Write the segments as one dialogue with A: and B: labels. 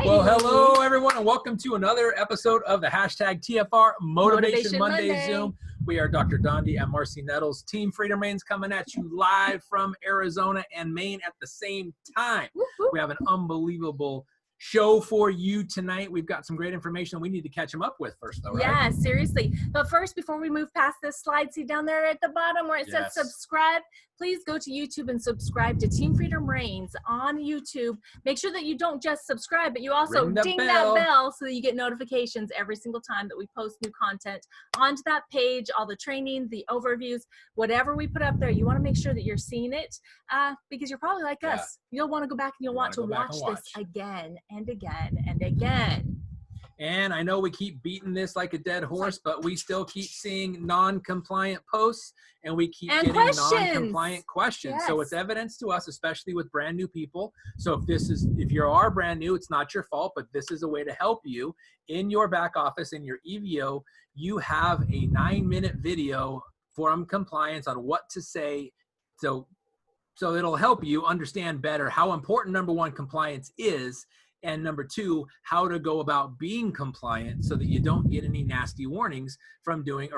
A: Well, hello everyone, and welcome to another episode of the hashtag TFR Motivation Monday Zoom. We are Dr. Dondi and Marcy Nettles. Team Freedom Reigns coming at you live from Arizona and Maine at the same time. We have an unbelievable show for you tonight. We've got some great information we need to catch them up with first, though, right?
B: Yeah, seriously. But first, before we move past this slide, see down there at the bottom where it says subscribe, please go to YouTube and subscribe to Team Freedom Reigns on YouTube. Make sure that you don't just subscribe, but you also ding that bell so that you get notifications every single time that we post new content onto that page, all the training, the overviews, whatever we put up there. You want to make sure that you're seeing it because you're probably like us. You'll want to go back and you'll want to watch this again and again and again.
A: And I know we keep beating this like a dead horse, but we still keep seeing non-compliant posts and we keep getting non-compliant questions. Yes. So it's evidence to us, especially with brand new people. So if you are brand new, it's not your fault, but this is a way to help you in your back office, in your EVO. You have a 9-minute video from compliance on what to say. So it'll help you understand better how important, number one, compliance is, and number two, how to go about being compliant so that you don't get any nasty warnings from doing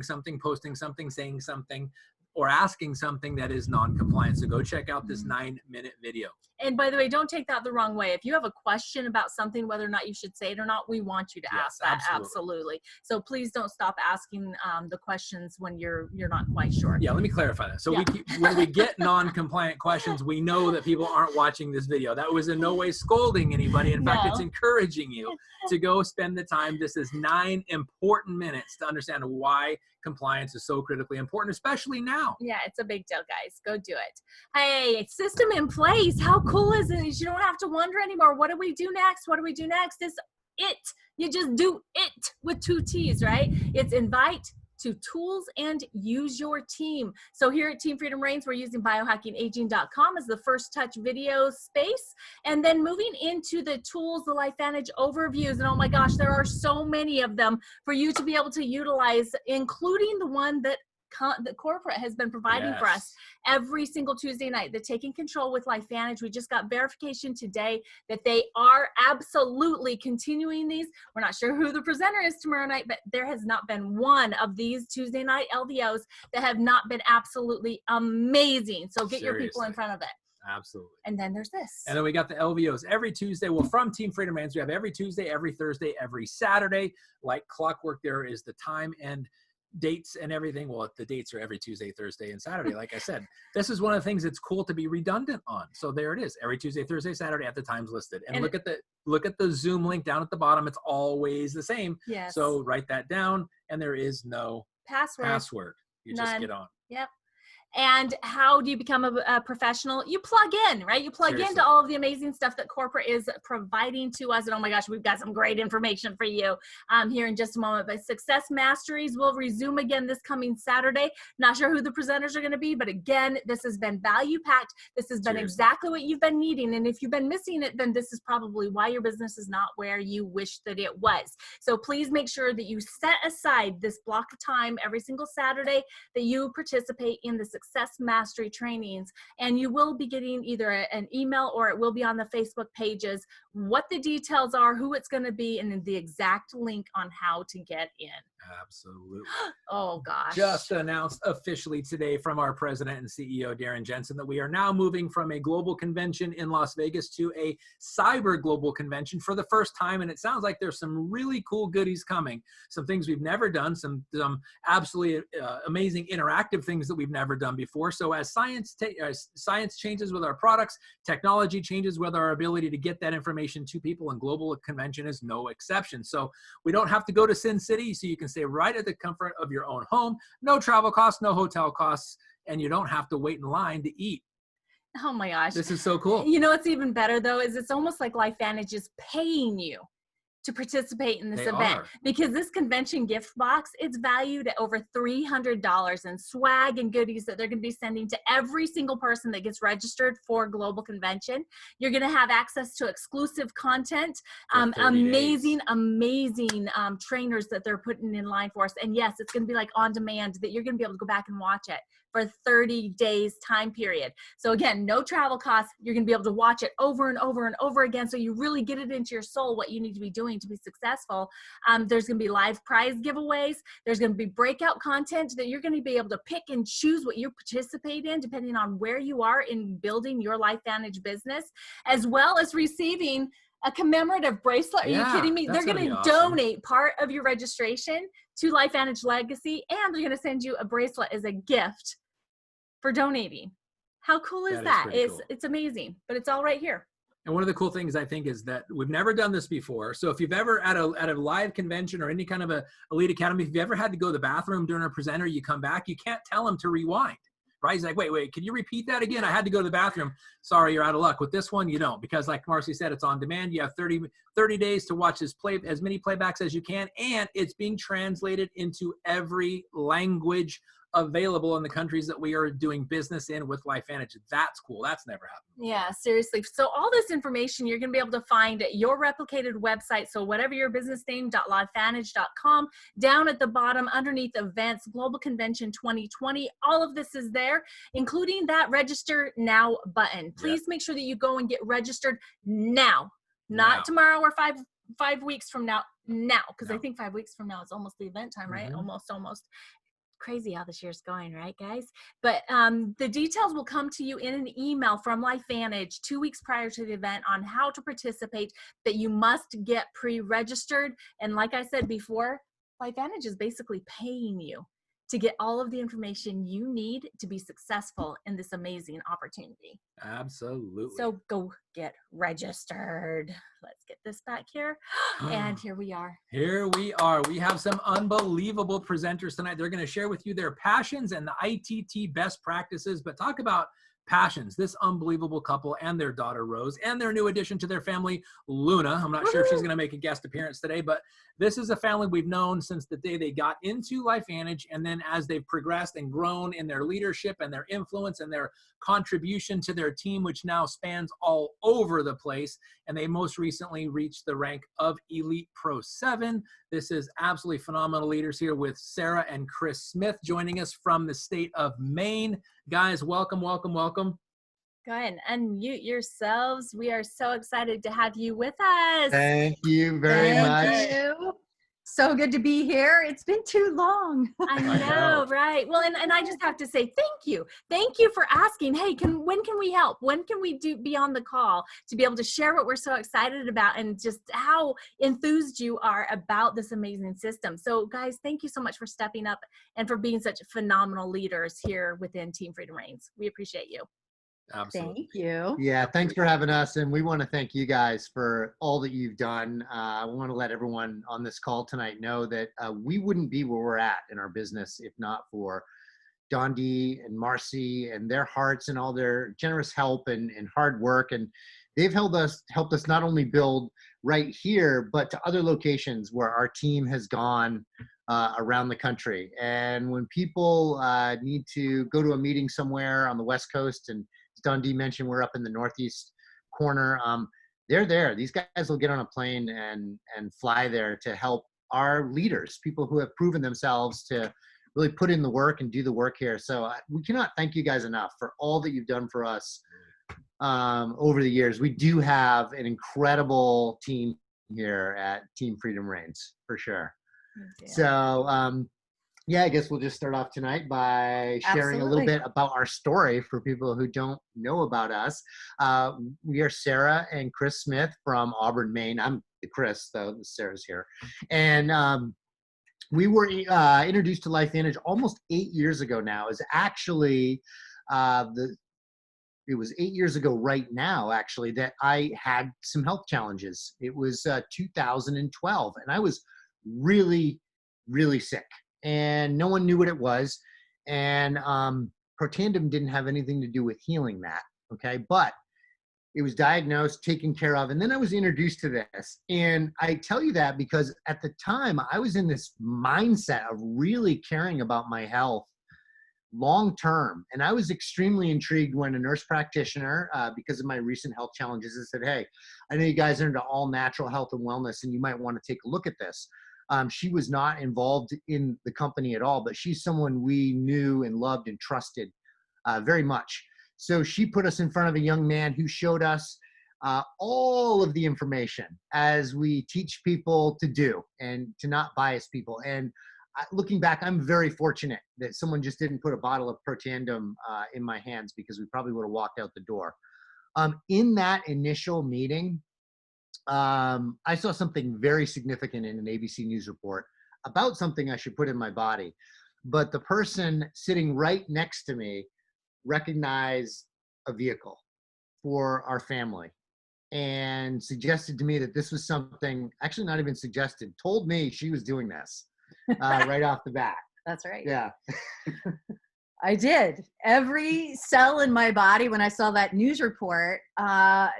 A: something, posting something, saying something, or asking something that is non-compliant. So go check out this 9-minute video. And
B: by the way, don't take that the wrong way. If you have a question about something, whether or not you should say it or not, we want you to ask that. Absolutely. So please don't stop asking the questions when you're not quite sure.
A: Yeah, let me clarify that. So when we get non-compliant questions, we know that people aren't watching this video. That was in no way scolding anybody. In fact, it's encouraging you to go spend the time. This is 9 important minutes to understand why compliance is so critically important, especially now.
B: Yeah, it's a big deal, guys. Go do it. Hey, system in place. How cool is it? You don't have to wonder anymore. What do we do next? What do we do next? It's it. You just do it with 2 T's, right? It's invite to tools and use your team. So here at Team Freedom Reigns, we're using biohackingaging.com as the first touch video space. And then moving into the tools, the LifeVantage overviews. And oh my gosh, there are so many of them for you to be able to utilize, including the one that the corporate has been providing for us every single Tuesday night. The Taking Control with LifeVantage. We just got verification today that they are absolutely continuing these. We're not sure who the presenter is tomorrow night, but there has not been one of these Tuesday night LVOs that have not been absolutely amazing. So get your people in front of it.
A: Absolutely.
B: And then there's this.
A: And then we got the LVOs every Tuesday. Well, from Team Freedom Reigns, we have every Tuesday, every Thursday, every Saturday. Like clockwork, there is the time and dates and everything. Well, the dates are every Tuesday, Thursday, and Saturday. Like I said, this is one of the things that's cool to be redundant on. So there it is, every Tuesday, Thursday, Saturday at the times listed. And look at the Zoom link down at the bottom. It's always the same.
B: Yes.
A: So write that down, and there is no password. You just get on.
B: Yep. And how do you become a professional? You plug in, right? You plug into all of the amazing stuff that corporate is providing to us. And oh my gosh, we've got some great information for you here in just a moment. But Success Masteries will resume again this coming Saturday. Not sure who the presenters are going to be, but again, this has been value packed. This has been exactly what you've been needing. And if you've been missing it, then this is probably why your business is not where you wish that it was. So please make sure that you set aside this block of time every single Saturday that you participate in the Success Mastery trainings, and you will be getting either an email or it will be on the Facebook pages what the details are, who it's going to be, and then the exact link on how to get in.
A: Absolutely.
B: Oh gosh.
A: Just announced officially today from our president and CEO, Darren Jensen, that we are now moving from a global convention in Las Vegas to a cyber global convention for the first time. And it sounds like there's some really cool goodies coming. Some things we've never done, some absolutely amazing interactive things that we've never done before. So as science changes with our products, technology changes with our ability to get that information to people, and global convention is no exception. So we don't have to go to Sin City, so you can stay right at the comfort of your own home. No travel costs, no hotel costs, and you don't have to wait in line to eat.
B: Oh my gosh.
A: This is so cool.
B: You know what's even better though is it's almost like LifeVantage is paying you to participate in this event, because this convention gift box, it's valued at over $300 in swag and goodies that they're going to be sending to every single person that gets registered for global convention. You're going to have access to exclusive content, amazing trainers that they're putting in line for us. And yes, it's going to be like on demand that you're going to be able to go back and watch it for 30 days time period. So again, no travel costs. You're going to be able to watch it over and over and over again. So you really get it into your soul what you need to be doing to be successful. There's going to be live prize giveaways. There's going to be breakout content that you're going to be able to pick and choose what you participate in depending on where you are in building your LifeVantage business, as well as receiving a commemorative bracelet. Are you kidding me? They're going to donate part of your registration to LifeVantage Legacy, and they're going to send you a bracelet as a gift for donating. How cool is that? It's amazing, but it's all right here.
A: And one of the cool things I think is that we've never done this before. So if you've ever at a live convention or any kind of a elite academy, if you ever had to go to the bathroom during a presenter, you come back, you can't tell them to rewind. Right? He's like, wait, can you repeat that again? I had to go to the bathroom. Sorry, you're out of luck. With this one, you don't, because like Marcy said, it's on demand. You have 30 days to watch as many playbacks as you can, and it's being translated into every language available in the countries that we are doing business in with LifeVantage. That's cool. That's never happened before.
B: Yeah, seriously. So all this information you're going to be able to find at your replicated website. So whatever your business name, .lifevantage.com, down at the bottom underneath events, Global Convention 2020, all of this is there, including that register now button. Please make sure that you go and get registered now, not tomorrow or five weeks from now, because I think 5 weeks from now is almost the event time, right? Almost. Crazy how this year's going, right, guys? But the details will come to you in an email from LifeVantage 2 weeks prior to the event on how to participate, that you must get pre-registered. And like I said before, LifeVantage is basically paying you to get all of the information you need to be successful in this amazing opportunity.
A: Absolutely.
B: So go get registered. Let's get this back here. And here we are.
A: Here we are. We have some unbelievable presenters tonight. They're going to share with you their passions and the I.T.T best practices, but talk about passions. This unbelievable couple and their daughter Rose and their new addition to their family, Luna. I'm not sure if she's going to make a guest appearance today, but this is a family we've known since the day they got into LifeVantage, and then as they've progressed and grown in their leadership and their influence and their contribution to their team, which now spans all over the place, and they most recently reached the rank of Elite Pro 7. This is absolutely phenomenal leaders here with Sarah and Chris Smith joining us from the state of Maine. Guys, welcome, welcome, welcome.
B: Go ahead and unmute yourselves. We are so excited to have you with us.
C: Thank you very much.
D: Thank you. So good to be here. It's been too long.
B: I know, right? Well, and I just have to say thank you. Thank you for asking, hey, when can we help? When can we be on the call to be able to share what we're so excited about and just how enthused you are about this amazing system. So guys, thank you so much for stepping up and for being such phenomenal leaders here within Team Freedom Reigns. We appreciate you.
A: Absolutely.
D: Thank you.
C: Yeah, thanks for having us. And we want to thank you guys for all that you've done. I want to let everyone on this call tonight know that we wouldn't be where we're at in our business if not for Don D and Marcy and their hearts and all their generous help and hard work. And they've helped us not only build right here, but to other locations where our team has gone around the country. And when people need to go to a meeting somewhere on the West Coast, and as Don D mentioned, we're up in the Northeast corner, they're there. These guys will get on a plane and fly there to help our leaders, people who have proven themselves to really put in the work and do the work here. So we cannot thank you guys enough for all that you've done for us over the years. We do have an incredible team here at Team Freedom Reigns, for sure. So yeah, I guess we'll just start off tonight by sharing a little bit about our story for people who don't know about us. We are Sarah and Chris Smith from Auburn, Maine. I'm Chris, though Sarah's here. And we were introduced to LifeVantage almost 8 years ago now. It's actually it was 8 years ago right now, actually, that I had some health challenges. It was 2012, and I was really, really sick, and no one knew what it was. And Protandim didn't have anything to do with healing that, okay? But it was diagnosed, taken care of, and then I was introduced to this. And I tell you that because at the time, I was in this mindset of really caring about my health long term. And I was extremely intrigued when a nurse practitioner, because of my recent health challenges, said, hey, I know you guys are into all natural health and wellness, and you might want to take a look at this. She was not involved in the company at all, but she's someone we knew and loved and trusted very much. So she put us in front of a young man who showed us all of the information as we teach people to do and to not bias people. And looking back, I'm very fortunate that someone just didn't put a bottle of Protandim in my hands, because we probably would have walked out the door. In that initial meeting, I saw something very significant in an ABC News report about something I should put in my body. But the person sitting right next to me recognized a vehicle for our family and suggested to me that this was something, actually not even suggested, told me she was doing this right off the bat.
D: That's right.
C: Yeah.
D: I did. Every cell in my body, when I saw that news report,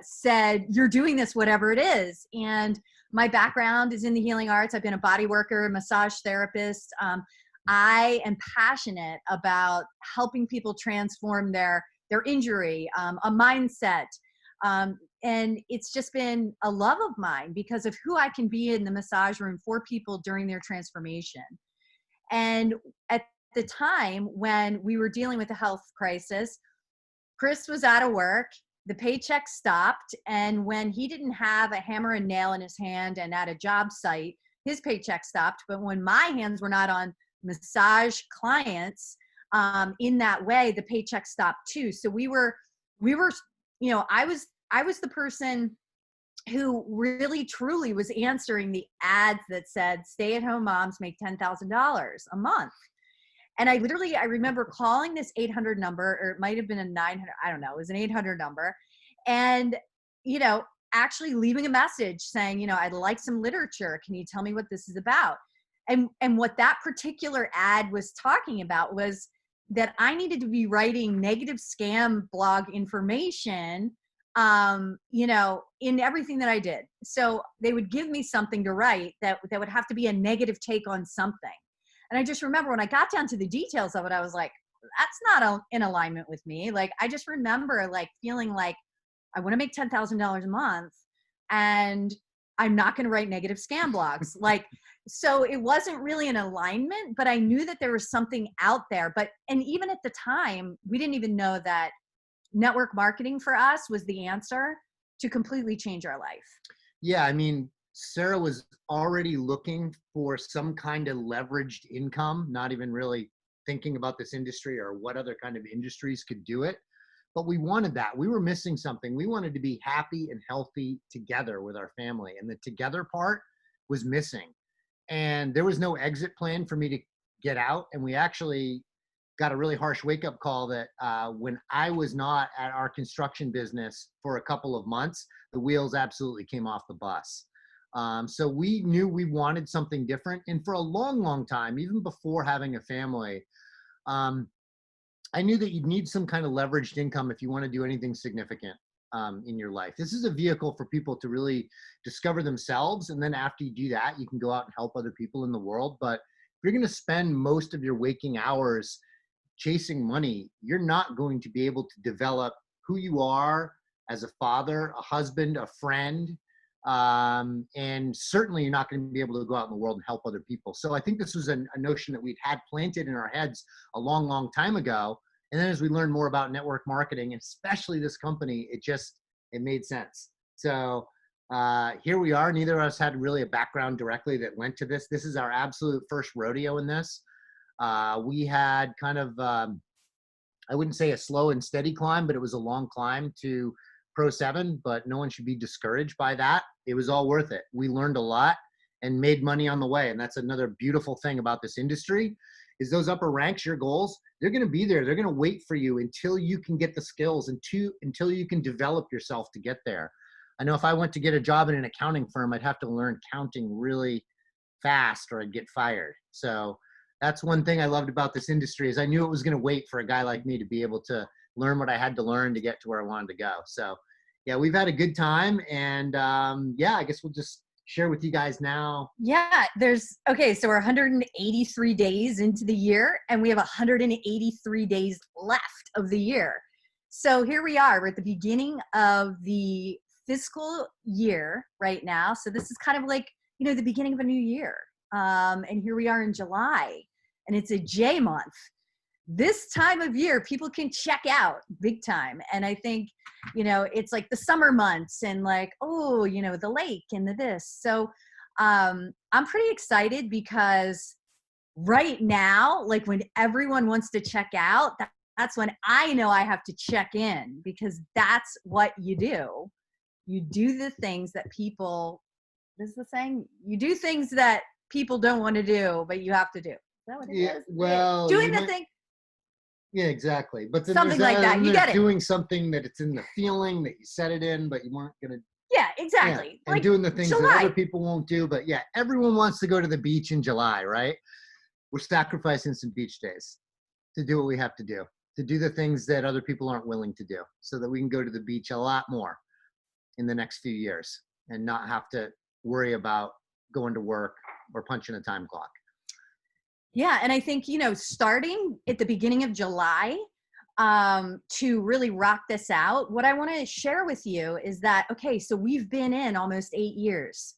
D: said, you're doing this, whatever it is. And my background is in the healing arts. I've been a body worker, massage therapist. I am passionate about helping people transform their injury, a mindset. And it's just been a love of mine because of who I can be in the massage room for people during their transformation. And at the time when we were dealing with a health crisis, Chris was out of work, the paycheck stopped, and when he didn't have a hammer and nail in his hand and at a job site, his paycheck stopped. But when my hands were not on massage clients in that way, the paycheck stopped too. So we were, you know, I was the person who really truly was answering the ads that said stay-at-home moms make $10,000 a month. And I remember calling this 800 number, or it might've been a 900, I don't know, it was an 800 number. And, you know, actually leaving a message saying, you know, I'd like some literature. Can you tell me what this is about? And what that particular ad was talking about was that I needed to be writing negative scam blog information, you know, in everything that I did. So they would give me something to write that would have to be a negative take on something. And I just remember when I got down to the details of it, I was like, that's not in alignment with me. Like, I just remember like feeling like I want to make $10,000 a month and I'm not going to write negative scam blogs. Like, so it wasn't really an alignment, but I knew that there was something out there. And even at the time, we didn't even know that network marketing for us was the answer to completely change our life.
C: Yeah. I mean, Sarah was already looking for some kind of leveraged income, not even really thinking about this industry or what other kind of industries could do it. But we wanted that. We were missing something. We wanted to be happy and healthy together with our family. And the together part was missing. And there was no exit plan for me to get out. And we actually got a really harsh wake-up call that when I was not at our construction business for a couple of months, the wheels absolutely came off the bus. So we knew we wanted something different. And for a long, long time, even before having a family, I knew that you'd need some kind of leveraged income if you want to do anything significant in your life. This is a vehicle for people to really discover themselves. And then after you do that, you can go out and help other people in the world. But if you're going to spend most of your waking hours chasing money, you're not going to be able to develop who you are as a father, a husband, a friend. And certainly you're not going to be able to go out in the world and help other people. So I think this was a notion that we'd had planted in our heads a long, long time ago. And then as we learned more about network marketing, especially this company, it made sense. So here we are. Neither of us had really a background directly that went to this. This is our absolute first rodeo in this. We had kind of, I wouldn't say a slow and steady climb, but it was a long climb to Pro 7, but no one should be discouraged by that. It was all worth it. We learned a lot and made money on the way. And that's another beautiful thing about this industry is those upper ranks, your goals, they're going to be there. They're going to wait for you until you can get the skills and until you can develop yourself to get there. I know if I went to get a job in an accounting firm, I'd have to learn counting really fast or I'd get fired. So that's one thing I loved about this industry is I knew it was going to wait for a guy like me to be able to learn what I had to learn to get to where I wanted to go. So yeah, we've had a good time. And yeah, I guess we'll just share with you guys now.
D: Yeah, so we're 183 days into the year and we have 183 days left of the year. So here we are, we're at the beginning of the fiscal year right now. So this is kind of like, you know, the beginning of a new year. And here we are in July, and it's a J month. This time of year, people can check out big time. And I think, it's like the summer months and like, oh, the lake and the this. So I'm pretty excited because right now, like when everyone wants to check out, that's when I know I have to check in, because that's what you do. You do the things that people, this is the saying, you do things that people don't want to do, but you have to do. Is that what it is?
C: Well,
D: doing the thing.
C: Yeah, exactly. But then
D: Something like that. You get it.
C: Doing something that it's in the feeling that you set it in, but you weren't going to.
D: Yeah, exactly.
C: Yeah. And like doing the things that other people won't do. But yeah, everyone wants to go to the beach in July, right? We're sacrificing some beach days to do what we have to do the things that other people aren't willing to do, so that we can go to the beach a lot more in the next few years and not have to worry about going to work or punching a time clock.
D: Yeah. And I think, starting at the beginning of July, to really rock this out, what I want to share with you is that, okay, so we've been in almost 8 years.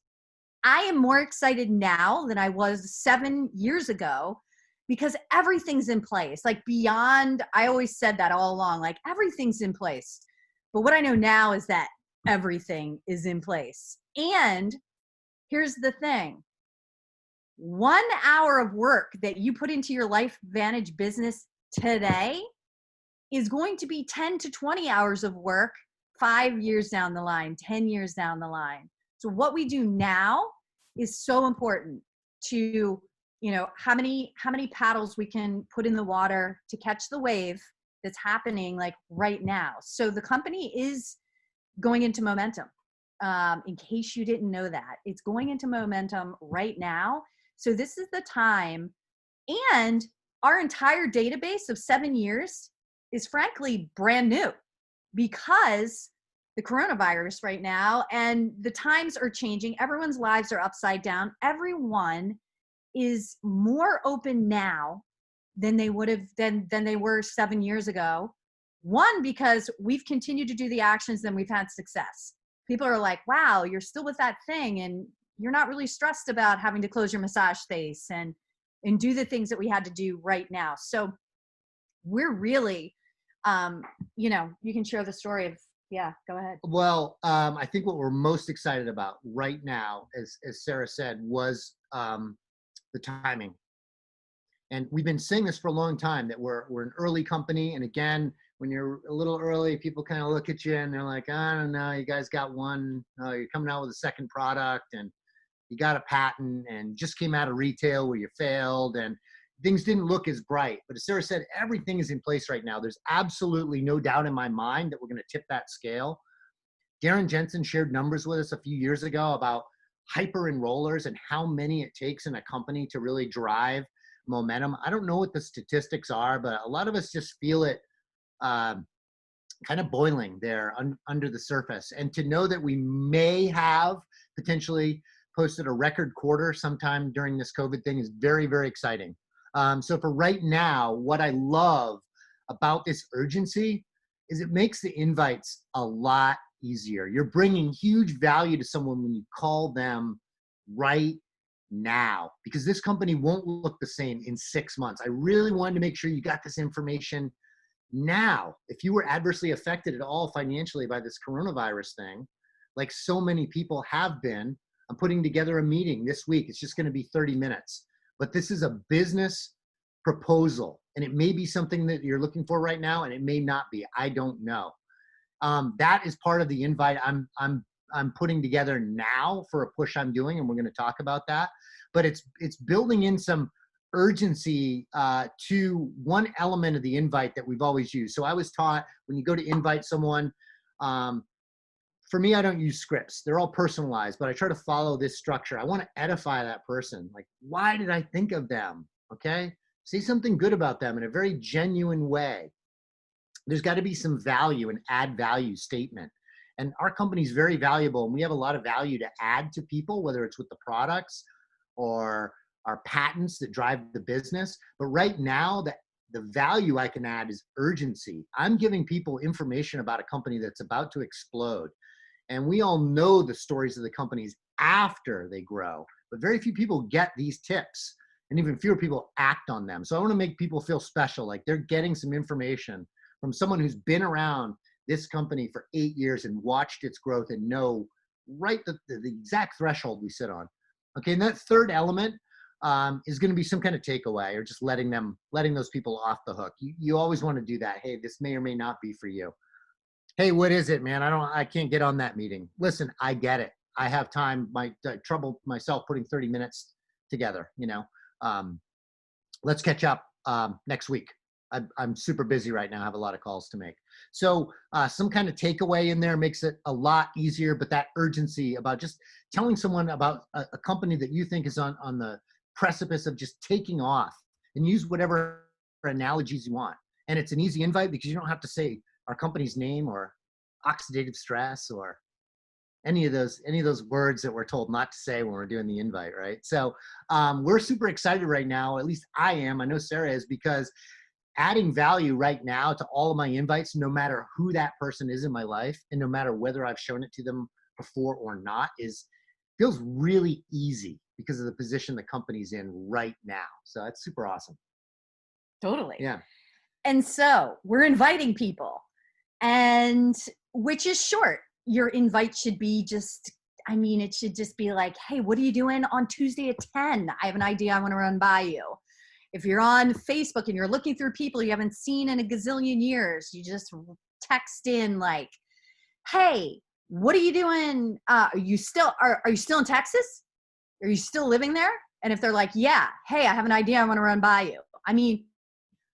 D: I am more excited now than I was 7 years ago, because everything's in place. Like beyond, I always said that all along, like everything's in place. But what I know now is that everything is in place. And here's the thing. 1 hour of work that you put into your LifeVantage business today is going to be 10 to 20 hours of work 5 years down the line, 10 years down the line. So what we do now is so important to, how many paddles we can put in the water to catch the wave that's happening like right now. So the company is going into momentum. In case you didn't know that, it's going into momentum right now. So this is the time, and our entire database of 7 years is frankly brand new, because the coronavirus right now, and the times are changing. Everyone's lives are upside down. Everyone is more open now than they would have than they were 7 years ago. One, because we've continued to do the actions and we've had success. People are like, wow, you're still with that thing, and you're not really stressed about having to close your massage space and do the things that we had to do right now. So we're really, you can share the story of, yeah, go ahead.
C: Well, I think what we're most excited about right now, as Sarah said, was the timing. And we've been saying this for a long time, that we're an early company. And again, when you're a little early, people kind of look at you and they're like, I don't know, you guys got one, you're coming out with a second product, and you got a patent, and just came out of retail where you failed, and things didn't look as bright. But as Sarah said, everything is in place right now. There's absolutely no doubt in my mind that we're going to tip that scale. Darren Jensen shared numbers with us a few years ago about hyper enrollers and how many it takes in a company to really drive momentum. I don't know what the statistics are, but a lot of us just feel it kind of boiling there under the surface. And to know that we may have potentially posted a record quarter sometime during this COVID thing is very, very exciting. So for right now, what I love about this urgency is it makes the invites a lot easier. You're bringing huge value to someone when you call them right now, because this company won't look the same in 6 months. I really wanted to make sure you got this information now. If you were adversely affected at all financially by this coronavirus thing, like so many people have been, I'm putting together a meeting this week. It's just going to be 30 minutes. But this is a business proposal, and it may be something that you're looking for right now, and it may not be. I don't know. That is part of the invite I'm putting together now for a push I'm doing, and we're going to talk about that. But it's building in some urgency to one element of the invite that we've always used. So I was taught, when you go to invite someone, for me, I don't use scripts. They're all personalized, but I try to follow this structure. I want to edify that person. Like, why did I think of them? Okay. Say something good about them in a very genuine way. There's got to be some value, an add value statement. And our company is very valuable, and we have a lot of value to add to people, whether it's with the products or our patents that drive the business. But right now, the value I can add is urgency. I'm giving people information about a company that's about to explode. And we all know the stories of the companies after they grow, but very few people get these tips, and even fewer people act on them. So I want to make people feel special, like they're getting some information from someone who's been around this company for 8 years and watched its growth and know right the exact threshold we sit on. Okay, and that third element is going to be some kind of takeaway, or just letting those people off the hook. You always want to do that. Hey, this may or may not be for you. Hey, what is it, man? I can't get on that meeting. Listen, I get it. I have time. Trouble myself putting 30 minutes together. Let's catch up next week. I'm super busy right now. I have a lot of calls to make. So some kind of takeaway in there makes it a lot easier, but that urgency about just telling someone about a company that you think is on the precipice of just taking off, and use whatever analogies you want. And it's an easy invite because you don't have to say our company's name or oxidative stress or any of those words that we're told not to say when we're doing the invite, right? So we're super excited right now, at least I am, I know Sarah is, because adding value right now to all of my invites, no matter who that person is in my life, and no matter whether I've shown it to them before or not, feels really easy because of the position the company's in right now. So that's super awesome.
D: Totally.
C: Yeah.
D: And so we're inviting people, and which is short. Your invite should be it should just be like, hey, what are you doing on Tuesday at 10? I have an idea I want to run by you. If you're on Facebook and you're looking through people you haven't seen in a gazillion years, you just text in like, hey, what are you doing? Are you still in Texas? Are you still living there? And if they're like, yeah, hey, I have an idea I want to run by you. I mean,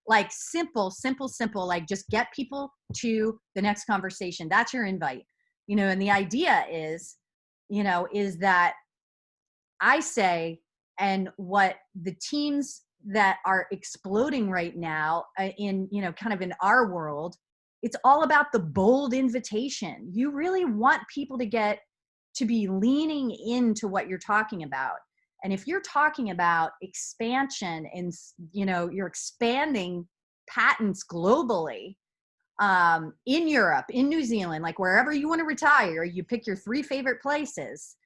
D: like simple, like just get people to the next conversation. That's your invite. And the idea is that I say, and what the teams that are exploding right now in kind of in our world, it's all about the bold invitation. You really want people to be leaning into what you're talking about. And if you're talking about expansion and you're expanding patents globally, in Europe, in New Zealand, like wherever you want to retire, you pick your 3 favorite places.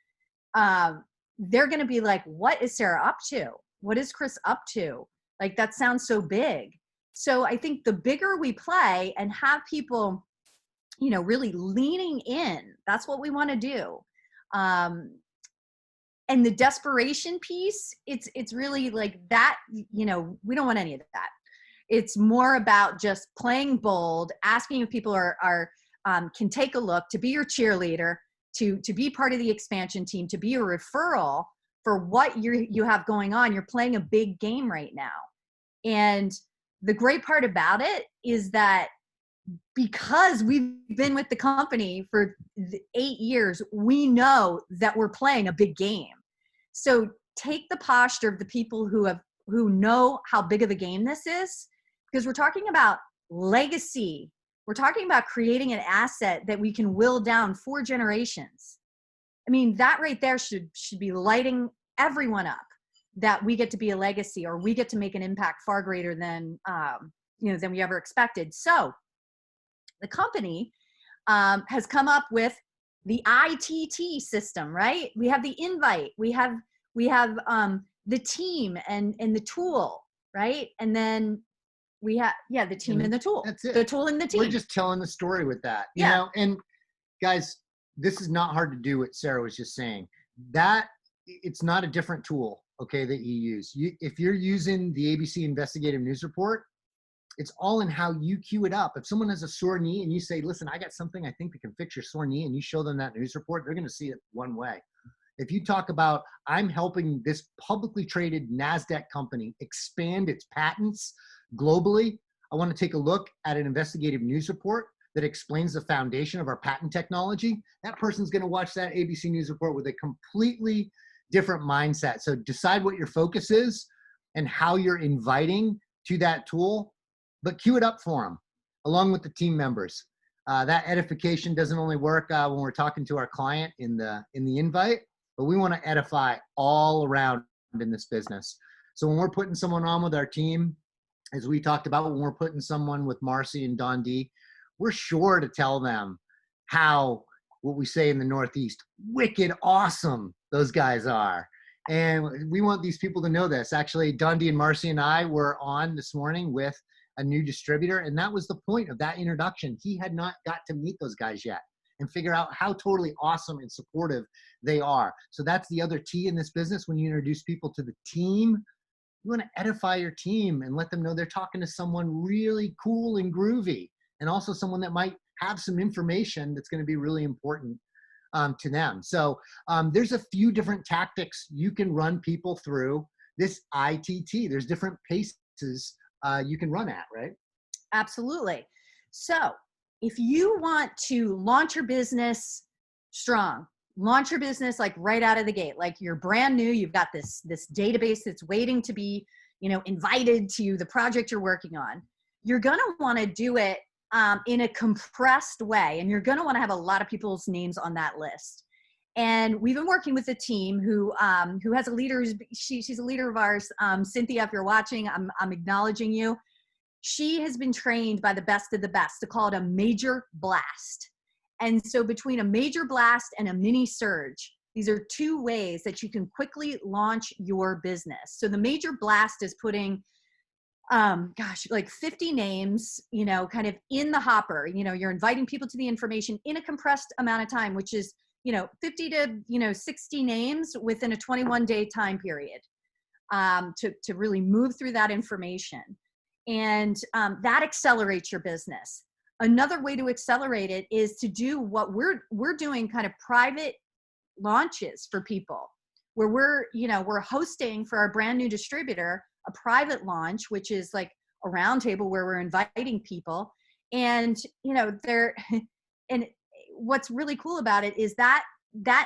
D: They're going to be like, what is Sarah up to? What is Chris up to? Like, that sounds so big. So I think the bigger we play and have people, really leaning in, that's what we want to do. And the desperation piece, it's really like that, we don't want any of that. It's more about just playing bold, asking if people can take a look, to be your cheerleader, to be part of the expansion team, to be a referral for what you have going on. You're playing a big game right now. And the great part about it is that because we've been with the company for 8 years, we know that we're playing a big game. So take the posture of the people who know how big of a game this is, because we're talking about legacy. We're talking about creating an asset that we can will down 4 generations. I mean, that right there should be lighting everyone up, that we get to be a legacy, or we get to make an impact far greater than we ever expected. So the company has come up with the I.T.T system, right? We have the invite, we have the team and the tool, right? And then we have the team and the tool.
C: That's it.
D: The tool and the team.
C: We're just telling the story with that, you know. And guys, this is not hard to do. What Sarah was just saying, that it's not a different tool, okay, that you use. If you're using the ABC Investigative News Report, it's all in how you queue it up. If someone has a sore knee and you say, listen, I got something I think that can fix your sore knee, and you show them that news report, they're going to see it one way. If you talk about, I'm helping this publicly traded NASDAQ company expand its patents globally, I want to take a look at an investigative news report that explains the foundation of our patent technology, that person's going to watch that ABC News report with a completely different mindset. So decide what your focus is and how you're inviting to that tool, but queue it up for them along with the team members. That edification doesn't only work when we're talking to our client in the invite, but we want to edify all around in this business. So when we're putting someone on with our team, as we talked about, when we're putting someone with Marcy and Don D, we're sure to tell them how, what we say in the Northeast, wicked awesome those guys are. And we want these people to know this. Actually, Dundee and Marcy and I were on this morning with a new distributor, and that was the point of that introduction. He had not got to meet those guys yet and figure out how totally awesome and supportive they are. So that's the other T in this business. When you introduce people to the team, you want to edify your team and let them know they're talking to someone really cool and groovy, and also someone that might have some information that's going to be really important to them. So there's a few different tactics you can run people through this I.T.T. There's different paces you can run at, right?
D: Absolutely. So if you want to launch your business strong, launch your business like right out of the gate, like you're brand new, you've got this database that's waiting to be, invited to the project you're working on, you're going to want to do it in a compressed way. And you're going to want to have a lot of people's names on that list. And we've been working with a team who has a leader. She's a leader of ours. Cynthia, if you're watching, I'm acknowledging you. She has been trained by the best of the best to call it a major blast. And so between a major blast and a mini surge, these are two ways that you can quickly launch your business. So the major blast is putting, like 50 names, kind of in the hopper. You're inviting people to the information in a compressed amount of time, which is, 50 to, 60 names within a 21-day time period to really move through that information. And that accelerates your business. Another way to accelerate it is to do what we're doing, kind of private launches for people, where we're hosting for our brand new distributor a private launch, which is like a roundtable where we're inviting people. And and what's really cool about it is that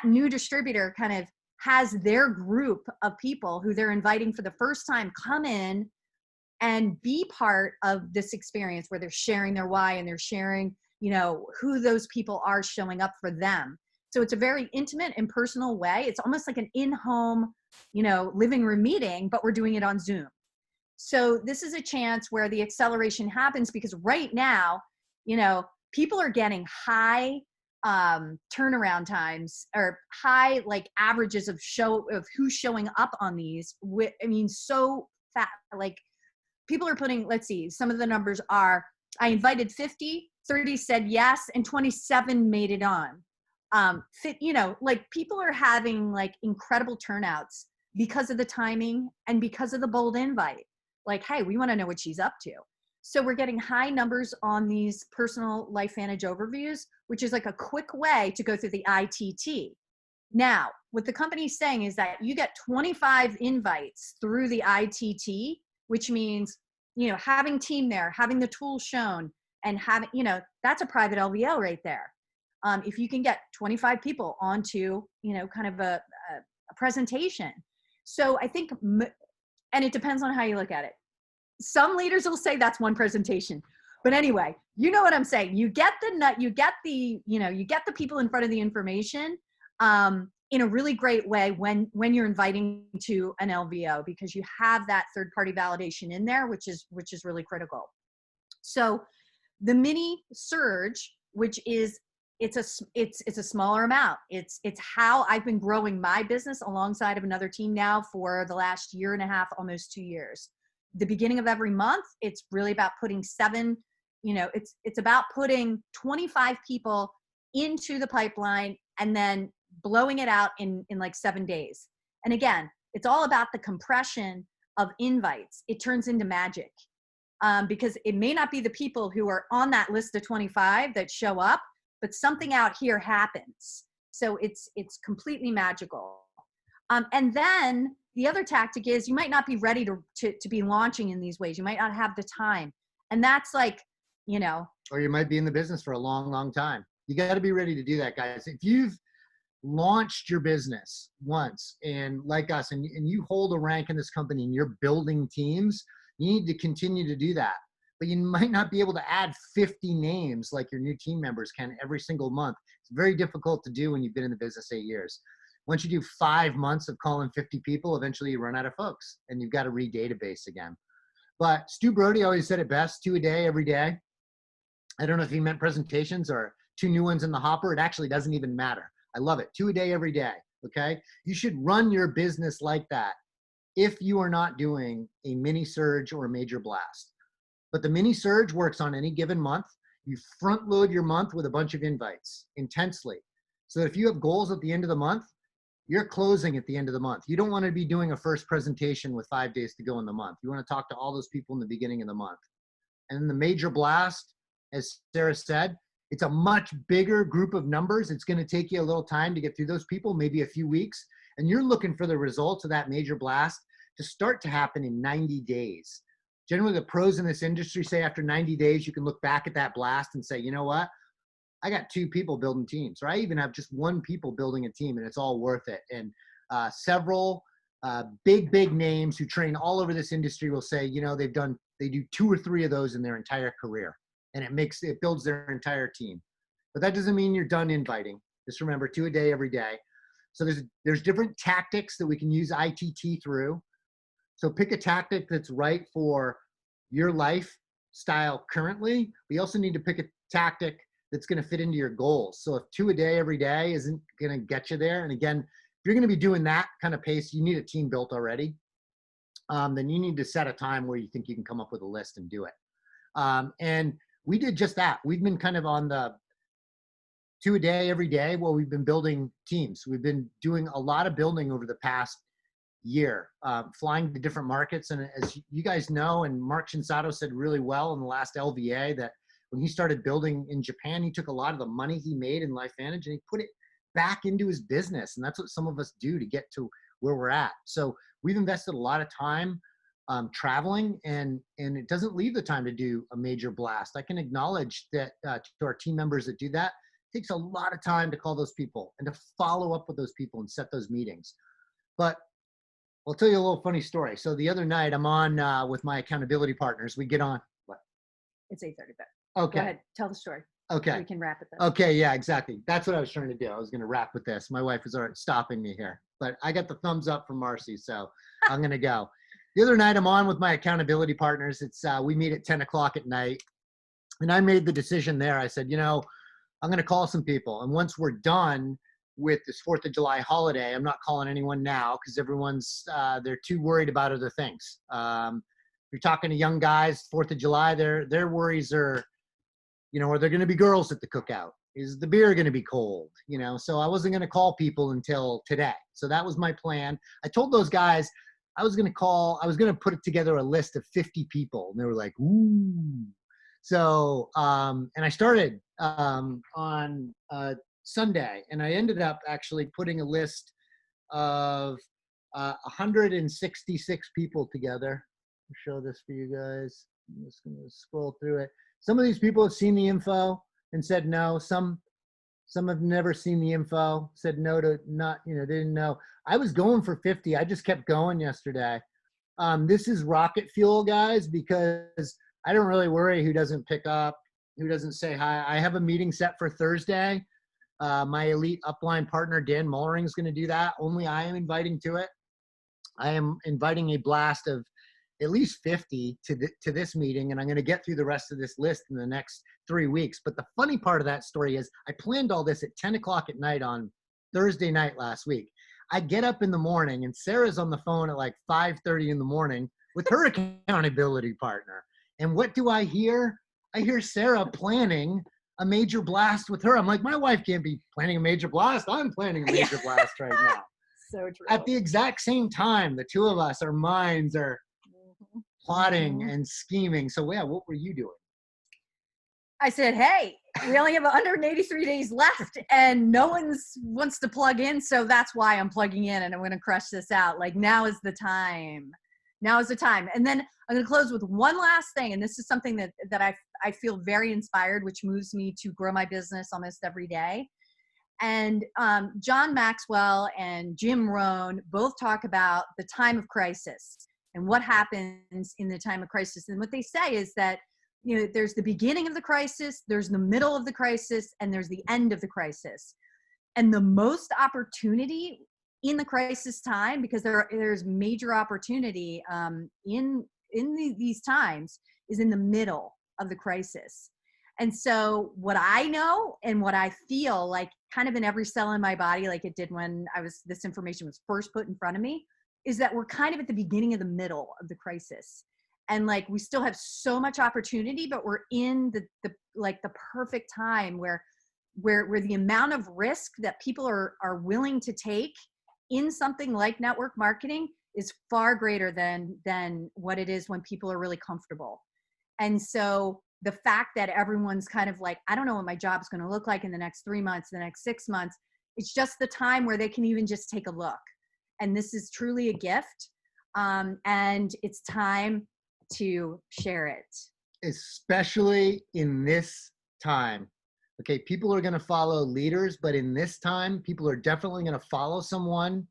D: new distributor kind of has their group of people who they're inviting for the first time come in and be part of this experience, where they're sharing their why and they're sharing, who those people are showing up for them. So it's a very intimate and personal way. It's almost like an in-home, living room meeting, but we're doing it on Zoom. So this is a chance where the acceleration happens, because right now, people are getting high turnaround times, or high like averages of who's showing up on these. So fast, like, people are putting, let's see, some of the numbers are, I invited 50, 30 said yes, and 27 made it on. Like, people are having like incredible turnouts because of the timing and because of the bold invite. Like, hey, we want to know what she's up to. So we're getting high numbers on these personal LifeVantage overviews, which is like a quick way to go through the I.T.T. Now, what the company's saying is that you get 25 invites through the I.T.T., which means, having team there, having the tool shown, and having, that's a private LVL right there. If you can get 25 people onto, kind of a presentation. So I think, and it depends on how you look at it. Some leaders will say that's one presentation, but anyway, you know what I'm saying. You get the people in front of the information in a really great way when you're inviting to an LVO, because you have that third-party validation in there, which is really critical. So the mini surge, which is, it's a smaller amount. It's how I've been growing my business alongside of another team now for the last year and a half, almost 2 years. The beginning of every month, it's really about putting it's about putting 25 people into the pipeline and then blowing it out in like 7 days. And again, it's all about the compression of invites. It turns into magic, because it may not be the people who are on that list of 25 that show up, but something out here happens. So it's completely magical. And then the other tactic is, you might not be ready to be launching in these ways. You might not have the time. And that's like,
C: or you might be in the business for a long, long time. You got to be ready to do that, guys. If you've launched your business once, and like us, and you hold a rank in this company and you're building teams, you need to continue to do that. But you might not be able to add 50 names like your new team members can every single month. It's very difficult to do when you've been in the business 8 years. Once you do 5 months of calling 50 people, eventually you run out of folks and you've got to re-database again. But Stu Brody always said it best, 2 a day, every day. I don't know if he meant presentations or 2 new ones in the hopper. It actually doesn't even matter. I love it. 2 a day, every day. Okay. You should run your business like that if you are not doing a mini surge or a major blast. But the mini surge works on any given month. You front load your month with a bunch of invites intensely. So if you have goals at the end of the month, you're closing at the end of the month. You don't want to be doing a first presentation with 5 days to go in the month. You want to talk to all those people in the beginning of the month. And the major blast, as Sarah said, it's a much bigger group of numbers. It's going to take you a little time to get through those people, maybe a few weeks. And you're looking for the results of that major blast to start to happen in 90 days. Generally, the pros in this industry say after 90 days, you can look back at that blast and say, you know what? I got 2 people building teams, or I even have just 1 people building a team, and it's all worth it. And several big names who train all over this industry will say, you know, they do 2 or 3 of those in their entire career, and it builds their entire team. But that doesn't mean you're done inviting. Just remember, 2 a day, every day. So there's different tactics that we can use I.T.T. through. So pick a tactic that's right for your lifestyle currently. We also need to pick a tactic that's going to fit into your goals. So if 2 a day every day isn't going to get you there, and again, if you're going to be doing that kind of pace, you need a team built already. Then you need to set a time where you think you can come up with a list and do it. And we did just that. We've been kind of on the 2 a day every day. Well, we've been building teams. We've been doing a lot of building over the past year, flying to different markets. And as you guys know, and Mark Shinsato said really well in the last LVA, that when he started building in Japan, he took a lot of the money he made in LifeVantage and he put it back into his business. And that's what some of us do to get to where we're at. So we've invested a lot of time traveling, and it doesn't leave the time to do a major blast. I can acknowledge that to our team members that do that, it takes a lot of time to call those people and to follow up with those people and set those meetings. But I'll tell you a little funny story. So the other night I'm on with my accountability partners. We get on. What?
D: It's 8:30.
C: Okay.
D: Go ahead. Tell the story.
C: Okay.
D: We can wrap it then.
C: Okay. Yeah, exactly. That's what I was trying to do. I was going to wrap with this. My wife is already stopping me here, but I got the thumbs up from Marcy. So I'm going to go. The other night I'm on with my accountability partners. It's we meet at 10 o'clock at night. And I made the decision there. I said, you know, I'm going to call some people. And once we're done with this 4th of July holiday, I'm not calling anyone now because everyone's, they're too worried about other things. You're talking to young guys, 4th of July, their worries are, you know, are there going to be girls at the cookout? Is the beer going to be cold? You know, so I wasn't going to call people until today. So that was my plan. I told those guys I was going to put together a list of 50 people. And they were like, ooh. So, and I started on Sunday, and I ended up actually putting a list of 166 people together. I'll show this for you guys. I'm just going to scroll through it. Some of these people have seen the info and said no. Some have never seen the info, said no to not, you know, they didn't know. I was going for 50. I just kept going yesterday. This is rocket fuel, guys, because I don't really worry who doesn't pick up, who doesn't say hi. I have a meeting set for Thursday. My elite upline partner, Dan Mullering, is going to do that. Only I am inviting to it. I am inviting a blast of at least 50 to this meeting, and I'm going to get through the rest of this list in the next 3 weeks. But the funny part of that story is I planned all this at 10 o'clock at night on Thursday night last week. I get up in the morning, and Sarah's on the phone at like 5:30 in the morning with her accountability partner. And what do I hear? I hear Sarah planning a major blast with her. I'm like, my wife can't be planning a major blast. I'm planning a major blast right now.
D: So true.
C: At the exact same time, the two of us, our minds are plotting and scheming. So yeah, what were you doing?
D: I said, hey, we only have 183 days left and no one wants to plug in. So that's why I'm plugging in and I'm going to crush this out. Like, now is the time. Now is the time. And then I'm going to close with one last thing. And this is something that I feel very inspired, which moves me to grow my business almost every day. And John Maxwell and Jim Rohn both talk about the time of crisis and what happens in the time of crisis. And what they say is that, you know, there's the beginning of the crisis, there's the middle of the crisis, and there's the end of the crisis. And the most opportunity in the crisis time, because there's major opportunity in these times, is in the middle of the crisis. And so what I know and what I feel like kind of in every cell in my body, like it did when this information was first put in front of me, is that we're kind of at the beginning of the middle of the crisis. And like, we still have so much opportunity, but we're in the perfect time where the amount of risk that people are willing to take in something like network marketing is far greater than what it is when people are really comfortable. And so the fact that everyone's kind of like, I don't know what my job's going to look like in the next 3 months, the next 6 months, it's just the time where they can even just take a look. And this is truly a gift. And it's time to share it.
C: Especially in this time. Okay, people are going to follow leaders, but in this time, people are definitely going to follow someone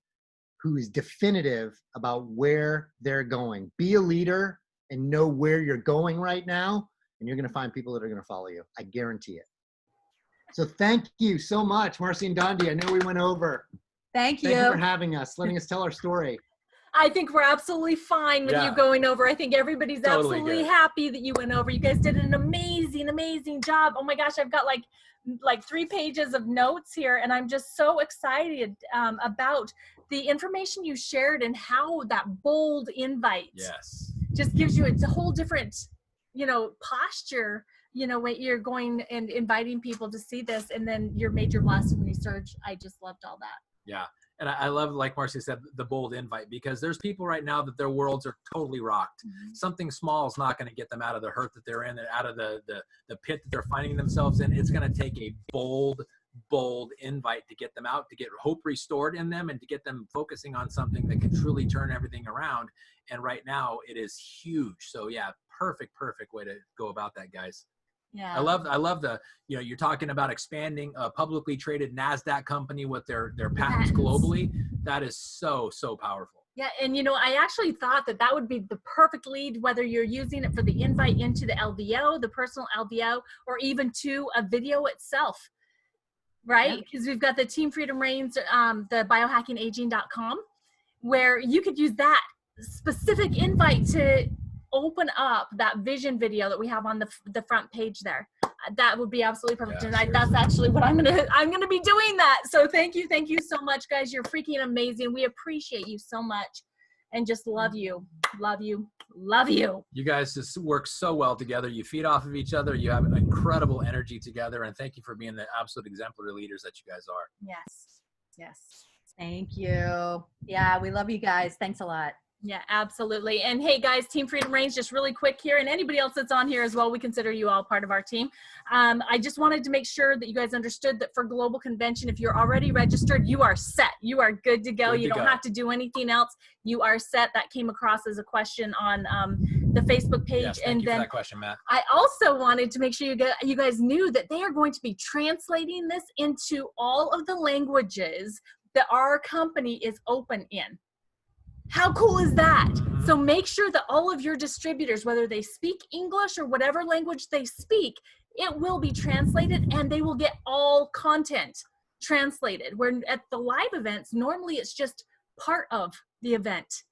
C: who is definitive about where they're going. Be a leader and know where you're going right now, and you're going to find people that are going to follow you. I guarantee it. So thank you so much, Marcy and Dondi. I know we went over.
D: Thank you.
C: Thank you for having us, letting us tell our story.
B: I think we're absolutely fine with you going over. I think everybody's totally absolutely happy that you went over. You guys did an amazing, amazing job. Oh my gosh, I've got like 3 pages of notes here, and I'm just so excited about the information you shared and how that bold invite just gives you a whole different, posture, when you're going and inviting people to see this, and then your major blasphemy surge. I just loved all that.
A: Yeah. And I love, like Marcy said, the bold invite, because there's people right now that their worlds are totally rocked. Mm-hmm. Something small is not going to get them out of the hurt that they're in, and out of the pit that they're finding themselves in. It's going to take a bold invite to get them out, to get hope restored in them, and to get them focusing on something that can truly turn everything around. And right now it is huge. So yeah, perfect way to go about that, guys. Yeah. I love the, you're talking about expanding a publicly traded NASDAQ company with their patents globally. That is so powerful.
B: Yeah. And, I actually thought that would be the perfect lead, whether you're using it for the invite into the LVO, the personal LVO, or even to a video itself, right? Because we've got the Team Freedom Reigns, the biohackingaging.com, where you could use that specific invite to open up that vision video that we have on the front page there. That would be absolutely perfect. And that's actually what I'm gonna be doing that. So thank you so much, guys. You're freaking amazing. We appreciate you so much, and just love you. You
A: guys just work so well together. You feed off of each other. You have an incredible energy together, and thank you for being the absolute exemplary leaders that you guys are.
D: Yes. Thank you. Yeah, we love you guys. Thanks a lot.
B: Yeah, absolutely. And hey guys, Team Freedom Reigns, just really quick here, and anybody else that's on here as well, we consider you all part of our team. I just wanted to make sure that you guys understood that for Global Convention, if you're already registered, you are set. You are good to go. You don't have to do anything else. You are set. That came across as a question on the Facebook page.
A: Yes, thank you for that question, Matt.
B: I also wanted to make sure you guys knew that they are going to be translating this into all of the languages that our company is open in. How cool is that? So make sure that all of your distributors, whether they speak English or whatever language they speak, it will be translated, and they will get all content translated. Where at the live events, normally it's just part of the event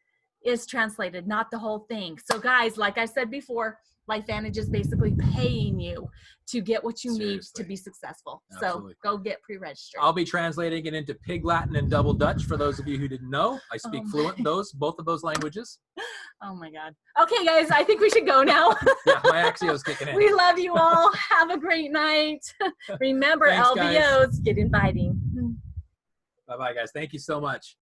B: is translated, not the whole thing. So guys, like I said before, LifeVantage is basically paying you to get what you need to be successful. Absolutely. So go get pre-registered.
A: I'll be translating it into Pig Latin and Double Dutch for those of you who didn't know. I speak fluent in both of those languages.
B: Oh my God. Okay, guys, I think we should go now.
A: Yeah, my Axio's kicking in.
B: We love you all. Have a great night. Remember,
A: Thanks,
B: LVOs,
A: guys.
B: get inviting.
A: Bye-bye, guys. Thank you so much.